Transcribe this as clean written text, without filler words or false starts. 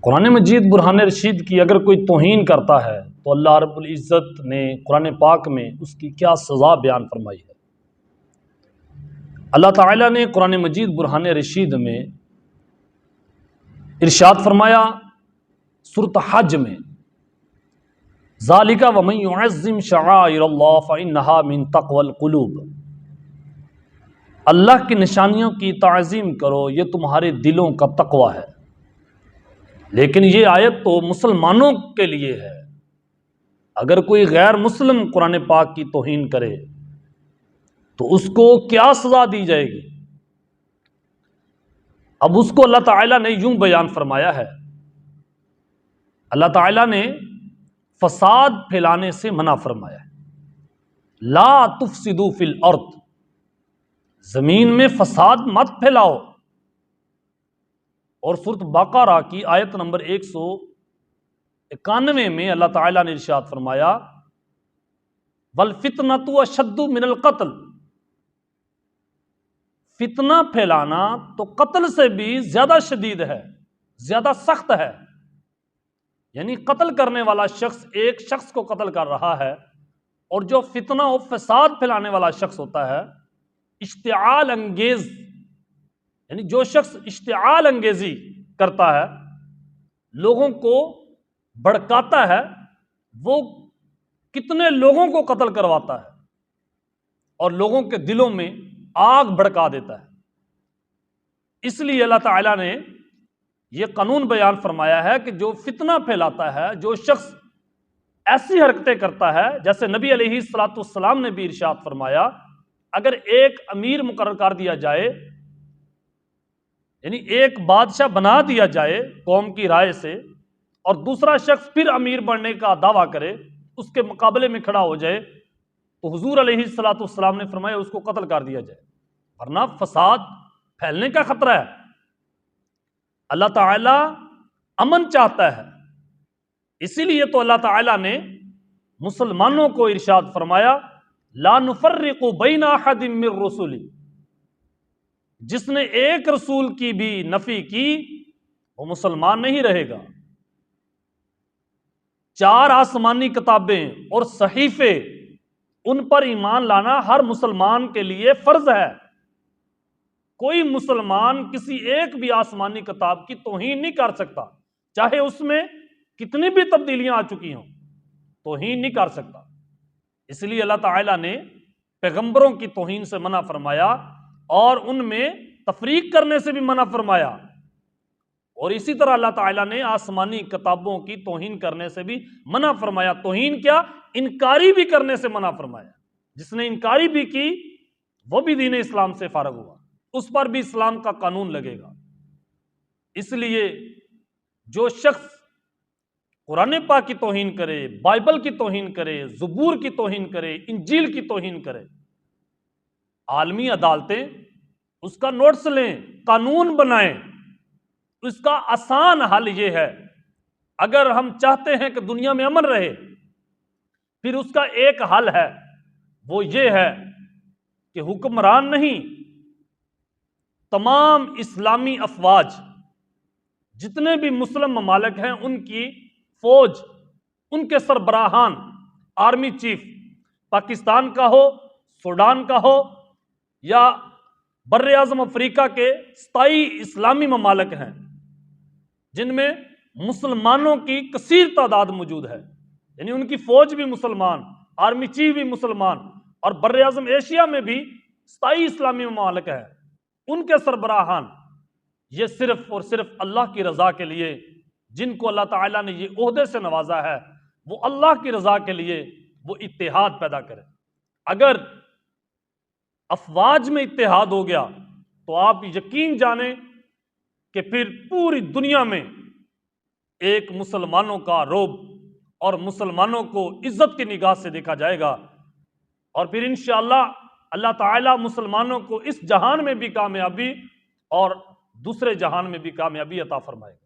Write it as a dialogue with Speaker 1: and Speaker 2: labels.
Speaker 1: قرآن مجید برہان رشید کی اگر کوئی توہین کرتا ہے تو اللہ رب العزت نے قرآن پاک میں اس کی کیا سزا بیان فرمائی ہے۔ اللہ تعالیٰ نے قرآن مجید برہان رشید میں ارشاد فرمایا سورۃ حج میں، ذالک ومن یعظم شعائر اللہ فإنها من تقوی القلوب، اللہ کی نشانیوں کی تعظیم کرو، یہ تمہارے دلوں کا تقوی ہے۔ لیکن یہ آیت تو مسلمانوں کے لیے ہے، اگر کوئی غیر مسلم قرآن پاک کی توہین کرے تو اس کو کیا سزا دی جائے گی؟ اب اس کو اللہ تعالیٰ نے یوں بیان فرمایا ہے، اللہ تعالیٰ نے فساد پھیلانے سے منع فرمایا ہے، لا تفسدوا فی الارض، زمین میں فساد مت پھیلاؤ۔ اور سورۃ بقرہ کی آیت نمبر 191 میں اللہ تعالیٰ نے ارشاد فرمایا وَالْفِتْنَةُ أَشَدُّ مِنَ الْقَتْلِ، فتنہ پھیلانا تو قتل سے بھی زیادہ شدید ہے، زیادہ سخت ہے۔ یعنی قتل کرنے والا شخص ایک شخص کو قتل کر رہا ہے، اور جو فتنہ و فساد پھیلانے والا شخص ہوتا ہے، اشتعال انگیز، یعنی جو شخص اشتعال انگیزی کرتا ہے، لوگوں کو بھڑکاتا ہے، وہ کتنے لوگوں کو قتل کرواتا ہے اور لوگوں کے دلوں میں آگ بھڑکا دیتا ہے۔ اس لیے اللہ تعالیٰ نے یہ قانون بیان فرمایا ہے کہ جو فتنہ پھیلاتا ہے، جو شخص ایسی حرکتیں کرتا ہے، جیسے نبی علیہ الصلوۃ والسلام نے بھی ارشاد فرمایا، اگر ایک امیر مقرر کر دیا جائے، یعنی ایک بادشاہ بنا دیا جائے قوم کی رائے سے، اور دوسرا شخص پھر امیر بننے کا دعویٰ کرے، اس کے مقابلے میں کھڑا ہو جائے، تو حضور علیہ الصلوۃ والسلام نے فرمایا اس کو قتل کر دیا جائے، ورنہ فساد پھیلنے کا خطرہ ہے۔ اللہ تعالیٰ امن چاہتا ہے، اسی لیے تو اللہ تعالیٰ نے مسلمانوں کو ارشاد فرمایا لا نفرق بین احد من رسلی، جس نے ایک رسول کی بھی نفی کی وہ مسلمان نہیں رہے گا۔ 4 آسمانی کتابیں اور صحیفے، ان پر ایمان لانا ہر مسلمان کے لیے فرض ہے۔ کوئی مسلمان کسی ایک بھی آسمانی کتاب کی توہین نہیں کر سکتا، چاہے اس میں کتنی بھی تبدیلیاں آ چکی ہوں، توہین نہیں کر سکتا۔ اس لیے اللہ تعالیٰ نے پیغمبروں کی توہین سے منع فرمایا، اور ان میں تفریق کرنے سے بھی منع فرمایا، اور اسی طرح اللہ تعالیٰ نے آسمانی کتابوں کی توہین کرنے سے بھی منع فرمایا۔ توہین کیا، انکاری بھی کرنے سے منع فرمایا۔ جس نے انکاری بھی کی وہ بھی دین اسلام سے فارغ ہوا، اس پر بھی اسلام کا قانون لگے گا۔ اس لیے جو شخص قرآن پاک کی توہین کرے، بائبل کی توہین کرے، زبور کی توہین کرے، انجیل کی توہین کرے، عالمی عدالتیں اس کا نوٹس لیں، قانون بنائیں۔ اس کا آسان حل یہ ہے، اگر ہم چاہتے ہیں کہ دنیا میں امن رہے، پھر اس کا ایک حل ہے، وہ یہ ہے کہ حکمران نہیں، تمام اسلامی افواج، جتنے بھی مسلم ممالک ہیں، ان کی فوج، ان کے سربراہان، آرمی چیف، پاکستان کا ہو، سوڈان کا ہو، یا بر اعظم افریقہ کے 27 اسلامی ممالک ہیں جن میں مسلمانوں کی کثیر تعداد موجود ہے، یعنی ان کی فوج بھی مسلمان، آرمی چیف بھی مسلمان، اور بر اعظم ایشیا میں بھی 27 اسلامی ممالک ہیں، ان کے سربراہان یہ صرف اور صرف اللہ کی رضا کے لیے، جن کو اللہ تعالیٰ نے یہ عہدے سے نوازا ہے، وہ اللہ کی رضا کے لیے وہ اتحاد پیدا کرے۔ اگر افواج میں اتحاد ہو گیا تو آپ یقین جانیں کہ پھر پوری دنیا میں ایک مسلمانوں کا رعب اور مسلمانوں کو عزت کی نگاہ سے دیکھا جائے گا، اور پھر انشاءاللہ اللہ تعالیٰ مسلمانوں کو اس جہان میں بھی کامیابی اور دوسرے جہان میں بھی کامیابی عطا فرمائے گا۔